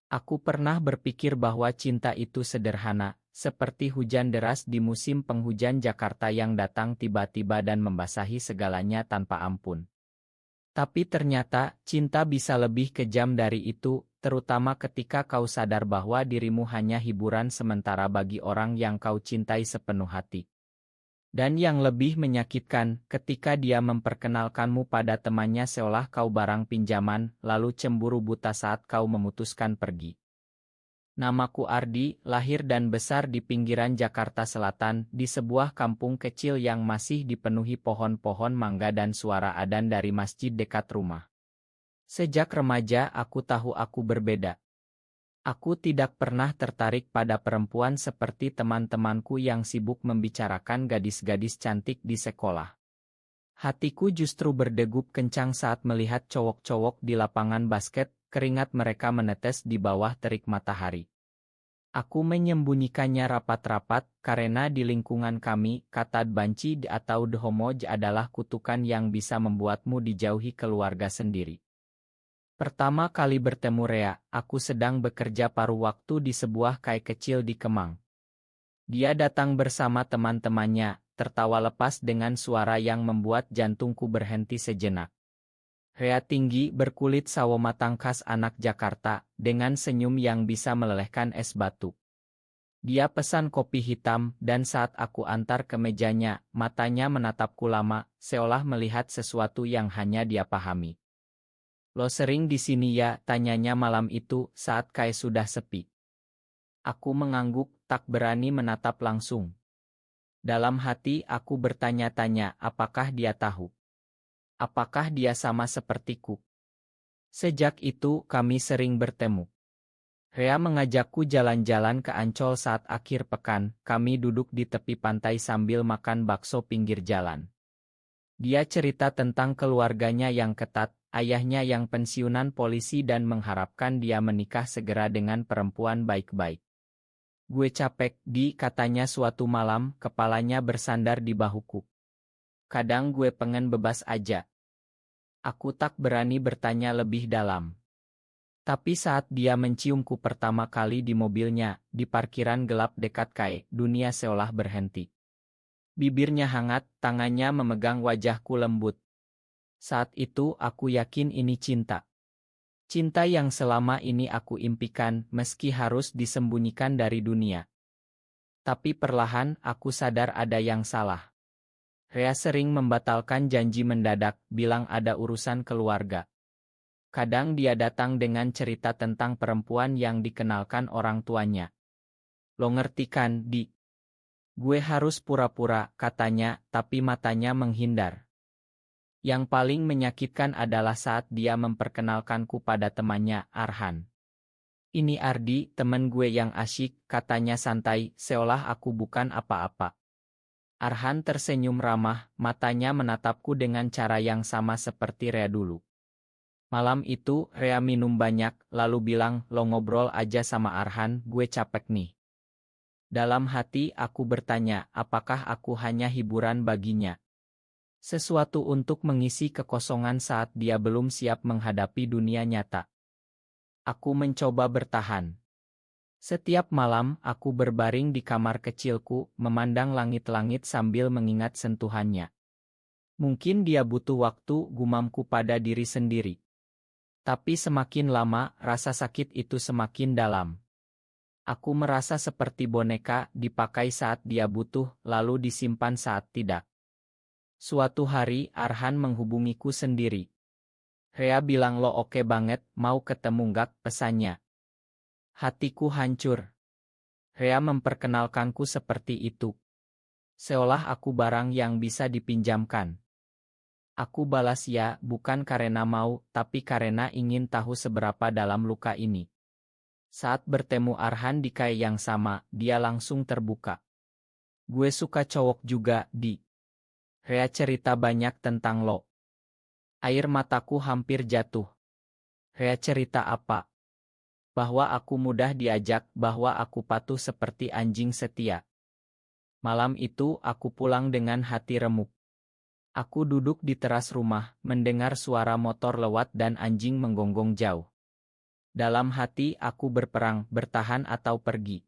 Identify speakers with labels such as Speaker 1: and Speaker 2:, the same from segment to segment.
Speaker 1: Aku pernah berpikir bahwa cinta itu sederhana, seperti hujan deras di musim penghujan Jakarta yang datang tiba-tiba dan membasahi segalanya tanpa ampun. Tapi ternyata, cinta bisa lebih kejam dari itu, terutama ketika kau sadar bahwa dirimu hanya hiburan sementara bagi orang yang kau cintai sepenuh hati. Dan yang lebih menyakitkan, ketika dia memperkenalkanmu pada temannya seolah kau barang pinjaman, lalu cemburu buta saat kau memutuskan pergi. Namaku Ardi, lahir dan besar di pinggiran Jakarta Selatan, di sebuah kampung kecil yang masih dipenuhi pohon-pohon mangga dan suara adzan dari masjid dekat rumah. Sejak remaja aku tahu aku berbeda. Aku tidak pernah tertarik pada perempuan seperti teman-temanku yang sibuk membicarakan gadis-gadis cantik di sekolah. Hatiku justru berdegup kencang saat melihat cowok-cowok di lapangan basket, keringat mereka menetes di bawah terik matahari. Aku menyembunyikannya rapat-rapat, karena di lingkungan kami, kata banci atau dhomoj adalah kutukan yang bisa membuatmu dijauhi keluarga sendiri. Pertama kali bertemu Rea, aku sedang bekerja paruh waktu di sebuah kai kecil di Kemang. Dia datang bersama teman-temannya, tertawa lepas dengan suara yang membuat jantungku berhenti sejenak. Rea tinggi berkulit sawo matang khas anak Jakarta, dengan senyum yang bisa melelehkan es batu. Dia pesan kopi hitam, dan saat aku antar ke mejanya, matanya menatapku lama, seolah melihat sesuatu yang hanya dia pahami. Lo sering di sini ya, tanyanya malam itu, saat kai sudah sepi. Aku mengangguk, tak berani menatap langsung. Dalam hati aku bertanya-tanya, apakah dia tahu? Apakah dia sama sepertiku? Sejak itu, kami sering bertemu. Rea mengajakku jalan-jalan ke Ancol saat akhir pekan, kami duduk di tepi pantai sambil makan bakso pinggir jalan. Dia cerita tentang keluarganya yang ketat, ayahnya yang pensiunan polisi dan mengharapkan dia menikah segera dengan perempuan baik-baik. Gue capek, katanya suatu malam, kepalanya bersandar di bahuku. Kadang gue pengen bebas aja. Aku tak berani bertanya lebih dalam. Tapi saat dia menciumku pertama kali di mobilnya, di parkiran gelap dekat kai, dunia seolah berhenti. Bibirnya hangat, tangannya memegang wajahku lembut. Saat itu aku yakin ini cinta. Cinta yang selama ini aku impikan, meski harus disembunyikan dari dunia. Tapi perlahan aku sadar ada yang salah. Rea sering membatalkan janji mendadak, bilang ada urusan keluarga. Kadang dia datang dengan cerita tentang perempuan yang dikenalkan orang tuanya. Lo ngerti kan, Di? Gue harus pura-pura, katanya, tapi matanya menghindar. Yang paling menyakitkan adalah saat dia memperkenalkanku pada temannya, Arhan. Ini Ardi, temen gue yang asyik, katanya santai, seolah aku bukan apa-apa. Arhan tersenyum ramah, matanya menatapku dengan cara yang sama seperti Rea dulu. Malam itu, Rea minum banyak, lalu bilang, lo ngobrol aja sama Arhan, gue capek nih. Dalam hati aku bertanya, apakah aku hanya hiburan baginya? Sesuatu untuk mengisi kekosongan saat dia belum siap menghadapi dunia nyata. Aku mencoba bertahan. Setiap malam, aku berbaring di kamar kecilku, memandang langit-langit sambil mengingat sentuhannya. Mungkin dia butuh waktu, gumamku pada diri sendiri. Tapi semakin lama, rasa sakit itu semakin dalam. Aku merasa seperti boneka, dipakai saat dia butuh, lalu disimpan saat tidak. Suatu hari, Arhan menghubungiku sendiri. Rea bilang lo oke banget, mau ketemu gak, pesannya. Hatiku hancur. Rea memperkenalkanku seperti itu. Seolah aku barang yang bisa dipinjamkan. Aku balas ya, bukan karena mau, tapi karena ingin tahu seberapa dalam luka ini. Saat bertemu Arhan di kai yang sama, dia langsung terbuka. Gue suka cowok juga, Di. Rea cerita banyak tentang lo. Air mataku hampir jatuh. Rea cerita apa? Bahwa aku mudah diajak, bahwa aku patuh seperti anjing setia. Malam itu aku pulang dengan hati remuk. Aku duduk di teras rumah, mendengar suara motor lewat dan anjing menggonggong jauh. Dalam hati aku berperang, bertahan atau pergi.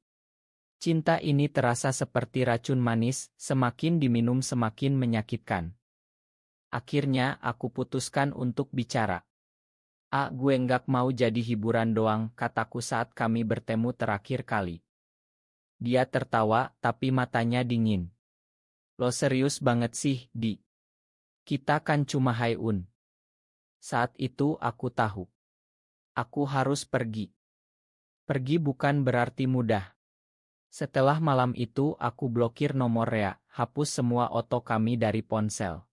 Speaker 1: Cinta ini terasa seperti racun manis, semakin diminum semakin menyakitkan. Akhirnya aku putuskan untuk bicara. Gue nggak mau jadi hiburan doang, kataku saat kami bertemu terakhir kali. Dia tertawa, tapi matanya dingin. Lo serius banget sih, Di? Kita kan cuma Hai-un. Saat itu aku tahu. Aku harus pergi. Pergi bukan berarti mudah. Setelah malam itu aku blokir nomor Rea, hapus semua oto kami dari ponsel.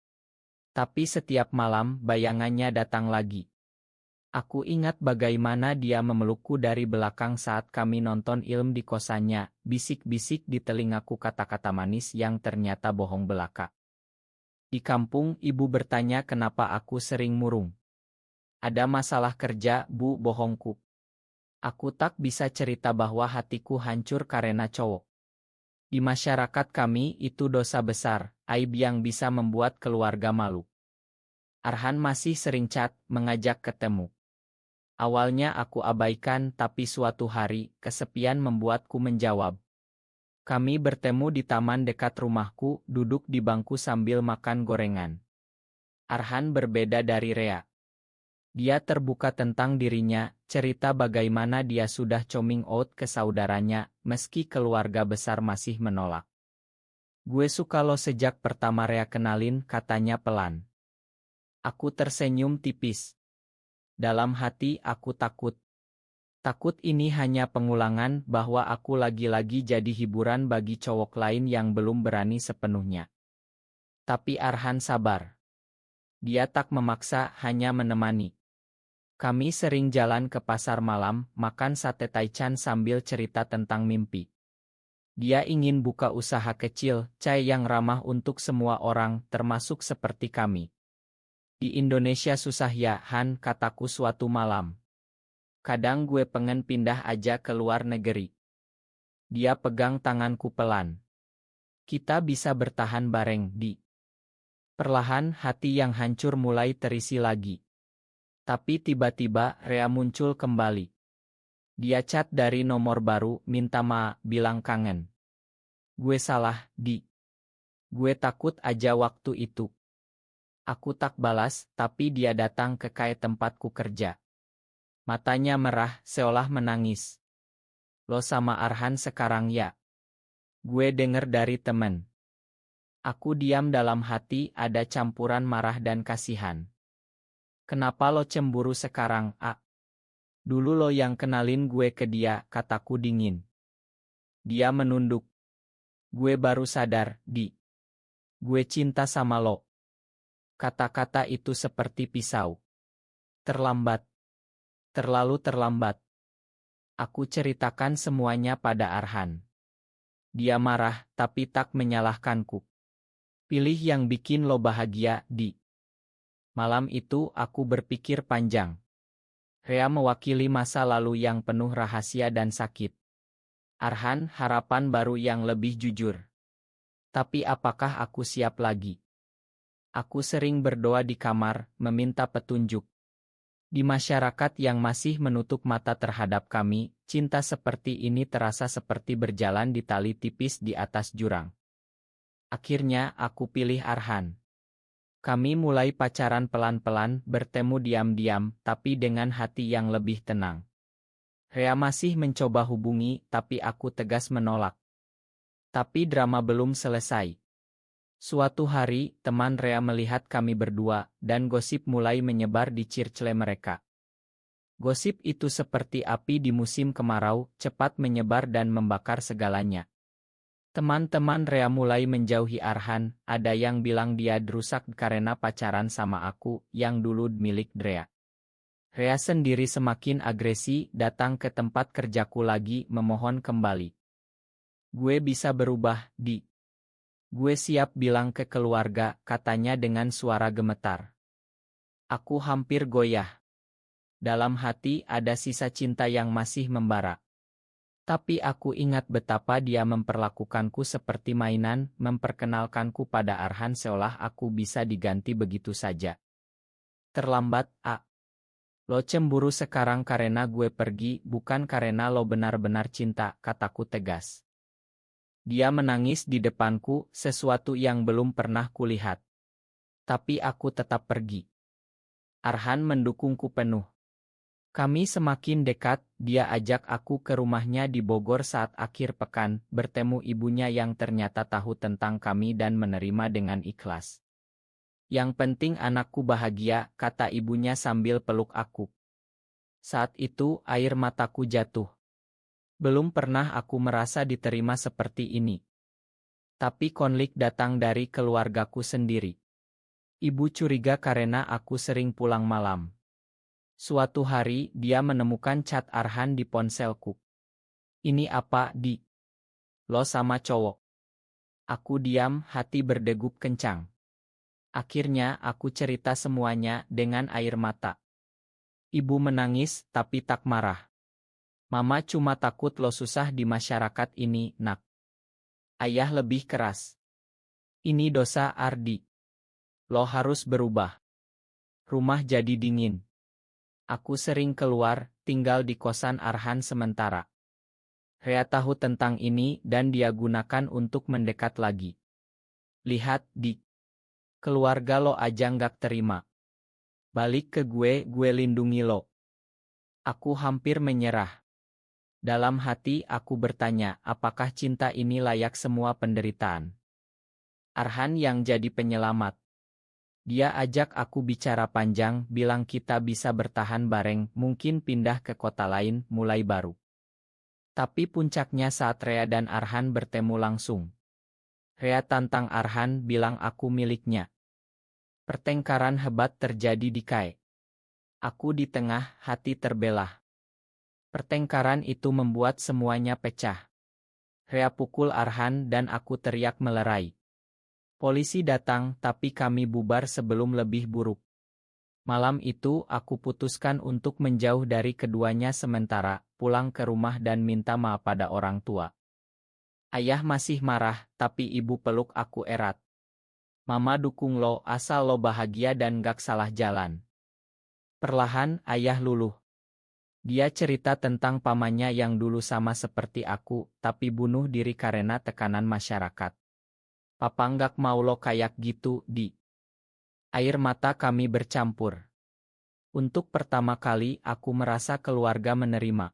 Speaker 1: Tapi setiap malam bayangannya datang lagi. Aku ingat bagaimana dia memelukku dari belakang saat kami nonton film di kosannya, bisik-bisik di telingaku kata-kata manis yang ternyata bohong belaka. Di kampung, ibu bertanya kenapa aku sering murung. Ada masalah kerja, Bu, bohongku. Aku tak bisa cerita bahwa hatiku hancur karena cowok. Di masyarakat kami itu dosa besar, aib yang bisa membuat keluarga malu. Arhan masih sering chat, mengajak ketemu. Awalnya aku abaikan, tapi suatu hari, kesepian membuatku menjawab. Kami bertemu di taman dekat rumahku, duduk di bangku sambil makan gorengan. Arhan berbeda dari Rea. Dia terbuka tentang dirinya, cerita bagaimana dia sudah coming out ke saudaranya, meski keluarga besar masih menolak. Gue suka lo sejak pertama Rea kenalin, katanya pelan. Aku tersenyum tipis. Dalam hati aku takut. Takut ini hanya pengulangan bahwa aku lagi-lagi jadi hiburan bagi cowok lain yang belum berani sepenuhnya. Tapi Arhan sabar. Dia tak memaksa, hanya menemani. Kami sering jalan ke pasar malam, makan sate taichan sambil cerita tentang mimpi. Dia ingin buka usaha kecil, chai yang ramah untuk semua orang, termasuk seperti kami. Di Indonesia susah ya, Han, kataku suatu malam. Kadang gue pengen pindah aja ke luar negeri. Dia pegang tanganku pelan. Kita bisa bertahan bareng, Di. Perlahan hati yang hancur mulai terisi lagi. Tapi tiba-tiba Rea muncul kembali. Dia chat dari nomor baru, minta maaf, bilang kangen. Gue salah, Di. Gue takut aja waktu itu. Aku tak balas, tapi dia datang ke kafe tempatku kerja. Matanya merah, seolah menangis. Lo sama Arhan sekarang ya? Gue denger dari temen. Aku diam, dalam hati ada campuran marah dan kasihan. Kenapa lo cemburu sekarang, A? Dulu lo yang kenalin gue ke dia, kataku dingin. Dia menunduk. Gue baru sadar, Di. Gue cinta sama lo. Kata-kata itu seperti pisau. Terlambat. Terlalu terlambat. Aku ceritakan semuanya pada Arhan. Dia marah, tapi tak menyalahkanku. Pilih yang bikin lo bahagia, Di. Malam itu aku berpikir panjang. Rea mewakili masa lalu yang penuh rahasia dan sakit. Arhan, harapan baru yang lebih jujur. Tapi apakah aku siap lagi? Aku sering berdoa di kamar, meminta petunjuk. Di masyarakat yang masih menutup mata terhadap kami, cinta seperti ini terasa seperti berjalan di tali tipis di atas jurang. Akhirnya aku pilih Arhan. Kami mulai pacaran pelan-pelan, bertemu diam-diam, tapi dengan hati yang lebih tenang. Rea masih mencoba hubungi, tapi aku tegas menolak. Tapi drama belum selesai. Suatu hari, teman Rea melihat kami berdua, dan gosip mulai menyebar di circle mereka. Gosip itu seperti api di musim kemarau, cepat menyebar dan membakar segalanya. Teman-teman Rea mulai menjauhi Arhan, ada yang bilang dia rusak karena pacaran sama aku, yang dulu milik Rea. Rea sendiri semakin agresi, datang ke tempat kerjaku lagi, memohon kembali. Gue bisa berubah, Di. Gue siap bilang ke keluarga, katanya dengan suara gemetar. Aku hampir goyah. Dalam hati ada sisa cinta yang masih membara. Tapi aku ingat betapa dia memperlakukanku seperti mainan, memperkenalkanku pada Arhan seolah aku bisa diganti begitu saja. Terlambat, A. Lo cemburu sekarang karena gue pergi, bukan karena lo benar-benar cinta, kataku tegas. Dia menangis di depanku, sesuatu yang belum pernah kulihat. Tapi aku tetap pergi. Arhan mendukungku penuh. Kami semakin dekat, dia ajak aku ke rumahnya di Bogor saat akhir pekan, bertemu ibunya yang ternyata tahu tentang kami dan menerima dengan ikhlas. Yang penting anakku bahagia, kata ibunya sambil peluk aku. Saat itu air mataku jatuh. Belum pernah aku merasa diterima seperti ini. Tapi konflik datang dari keluargaku sendiri. Ibu curiga karena aku sering pulang malam. Suatu hari dia menemukan chat Arhan di ponselku. Ini apa, Di? Lo sama cowok? Aku diam, hati berdegup kencang. Akhirnya aku cerita semuanya dengan air mata. Ibu menangis tapi tak marah. Mama cuma takut lo susah di masyarakat ini, nak. Ayah lebih keras. Ini dosa Ardi. Lo harus berubah. Rumah jadi dingin. Aku sering keluar, tinggal di kosan Arhan sementara. Rea tahu tentang ini dan dia gunakan untuk mendekat lagi. Lihat, Di. Keluarga lo aja nggak terima. Balik ke gue lindungi lo. Aku hampir menyerah. Dalam hati aku bertanya, apakah cinta ini layak semua penderitaan? Arhan yang jadi penyelamat. Dia ajak aku bicara panjang, bilang kita bisa bertahan bareng, mungkin pindah ke kota lain, mulai baru. Tapi puncaknya saat Rea dan Arhan bertemu langsung. Rea tantang Arhan, bilang aku miliknya. Pertengkaran hebat terjadi di KAE. Aku di tengah, hati terbelah. Pertengkaran itu membuat semuanya pecah. Rea pukul Arhan dan aku teriak melerai. Polisi datang tapi kami bubar sebelum lebih buruk. Malam itu aku putuskan untuk menjauh dari keduanya sementara, pulang ke rumah dan minta maaf pada orang tua. Ayah masih marah, tapi ibu peluk aku erat. Mama dukung lo asal lo bahagia dan gak salah jalan. Perlahan ayah luluh. Dia cerita tentang pamannya yang dulu sama seperti aku, tapi bunuh diri karena tekanan masyarakat. Papa nggak mau lo kayak gitu, Di. Air mata kami bercampur. Untuk pertama kali aku merasa keluarga menerima.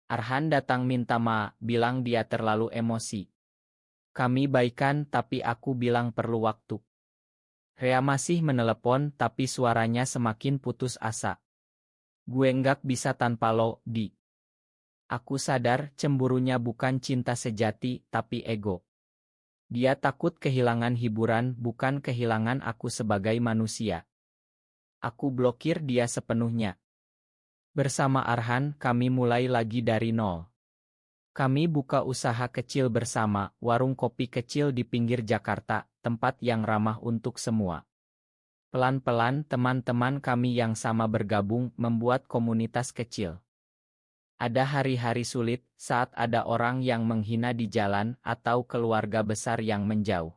Speaker 1: Arhan datang minta maaf, bilang dia terlalu emosi. Kami baikan tapi aku bilang perlu waktu. Rea masih menelepon tapi suaranya semakin putus asa. Gue nggak bisa tanpa lo, Di. Aku sadar cemburunya bukan cinta sejati tapi ego. Dia takut kehilangan hiburan, bukan kehilangan aku sebagai manusia. Aku blokir dia sepenuhnya. Bersama Arhan, kami mulai lagi dari nol. Kami buka usaha kecil bersama, warung kopi kecil di pinggir Jakarta, tempat yang ramah untuk semua. Pelan-pelan teman-teman kami yang sama bergabung membuat komunitas kecil. Ada hari-hari sulit, saat ada orang yang menghina di jalan atau keluarga besar yang menjauh.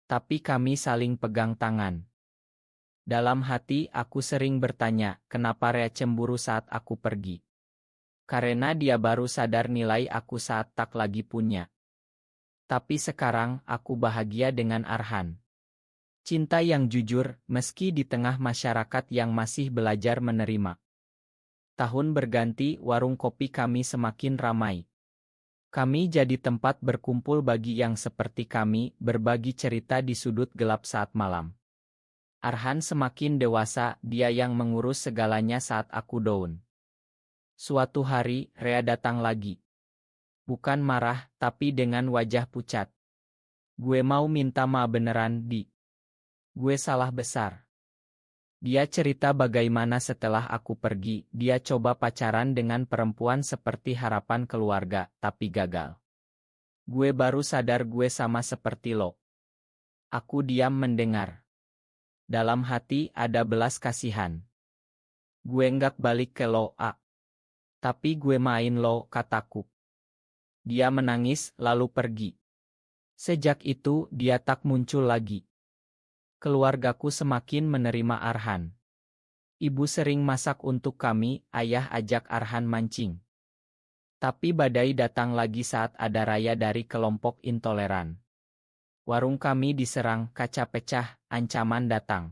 Speaker 1: Tapi kami saling pegang tangan. Dalam hati aku sering bertanya, kenapa Rea cemburu saat aku pergi? Karena dia baru sadar nilai aku saat tak lagi punya. Tapi sekarang aku bahagia dengan Arhan. Cinta yang jujur, meski di tengah masyarakat yang masih belajar menerima. Tahun berganti, warung kopi kami semakin ramai. Kami jadi tempat berkumpul bagi yang seperti kami, berbagi cerita di sudut gelap saat malam. Arhan semakin dewasa, dia yang mengurus segalanya saat aku down. Suatu hari, Rea datang lagi. Bukan marah, tapi dengan wajah pucat. Gue mau minta maaf beneran, Di. Gue salah besar. Dia cerita bagaimana setelah aku pergi, dia coba pacaran dengan perempuan seperti harapan keluarga, tapi gagal. Gue baru sadar gue sama seperti lo. Aku diam mendengar. Dalam hati ada belas kasihan. Gue nggak balik ke lo, A. Tapi gue main lo, kataku. Dia menangis, lalu pergi. Sejak itu, dia tak muncul lagi. Keluargaku semakin menerima Arhan. Ibu sering masak untuk kami, ayah ajak Arhan mancing. Tapi badai datang lagi saat ada raya dari kelompok intoleran. Warung kami diserang, kaca pecah, ancaman datang.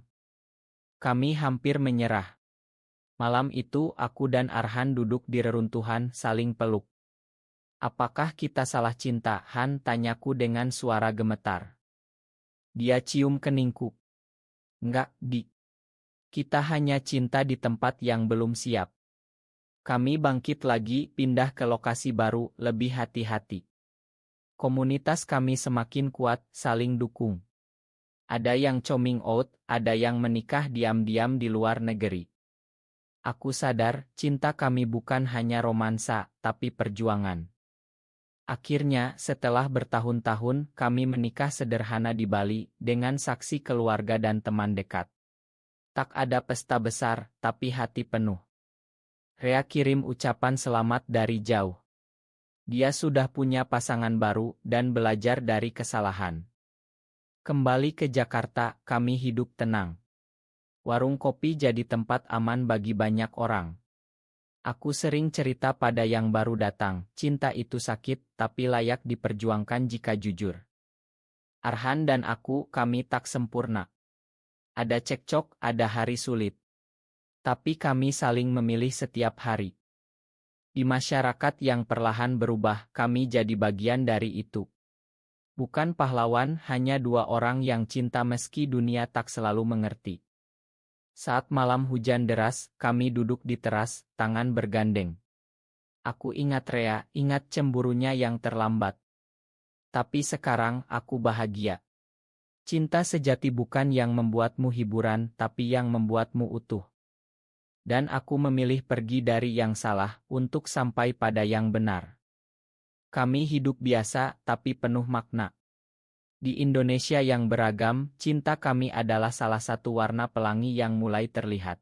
Speaker 1: Kami hampir menyerah. Malam itu aku dan Arhan duduk di reruntuhan saling peluk. Apakah kita salah cinta? Han tanyaku dengan suara gemetar. Dia cium keningku. Enggak, Di. Kita hanya cinta di tempat yang belum siap. Kami bangkit lagi, pindah ke lokasi baru, lebih hati-hati. Komunitas kami semakin kuat, saling dukung. Ada yang coming out, ada yang menikah diam-diam di luar negeri. Aku sadar, cinta kami bukan hanya romansa, tapi perjuangan. Akhirnya, setelah bertahun-tahun, kami menikah sederhana di Bali, dengan saksi keluarga dan teman dekat. Tak ada pesta besar, tapi hati penuh. Rea kirim ucapan selamat dari jauh. Dia sudah punya pasangan baru, dan belajar dari kesalahan. Kembali ke Jakarta, kami hidup tenang. Warung kopi jadi tempat aman bagi banyak orang. Aku sering cerita pada yang baru datang, cinta itu sakit, tapi layak diperjuangkan jika jujur. Arhan dan aku, kami tak sempurna. Ada cekcok, ada hari sulit. Tapi kami saling memilih setiap hari. Di masyarakat yang perlahan berubah, kami jadi bagian dari itu. Bukan pahlawan, hanya dua orang yang cinta meski dunia tak selalu mengerti. Saat malam hujan deras, kami duduk di teras, tangan bergandeng. Aku ingat Rea, ingat cemburunya yang terlambat. Tapi sekarang, aku bahagia. Cinta sejati bukan yang membuatmu hiburan, tapi yang membuatmu utuh. Dan aku memilih pergi dari yang salah, untuk sampai pada yang benar. Kami hidup biasa, tapi penuh makna. Di Indonesia yang beragam, cinta kami adalah salah satu warna pelangi yang mulai terlihat.